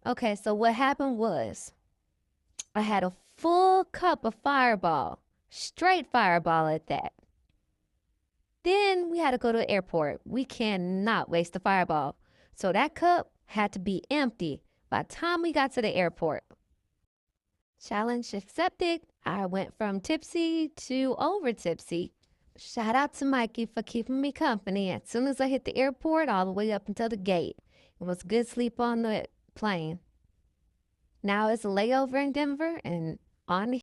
Okay, so what happened was I had a full cup of Fireball, straight Fireball at that. Then we had to go to the airport. We cannot waste the Fireball. So that cup had to be empty by the time we got to the airport. Challenge accepted. I went from tipsy to over tipsy. Shout out to Mikey for keeping me company as soon as I hit the airport, all the way up until the gate. It was good sleep on the plane. Now it's a layover in Denver and on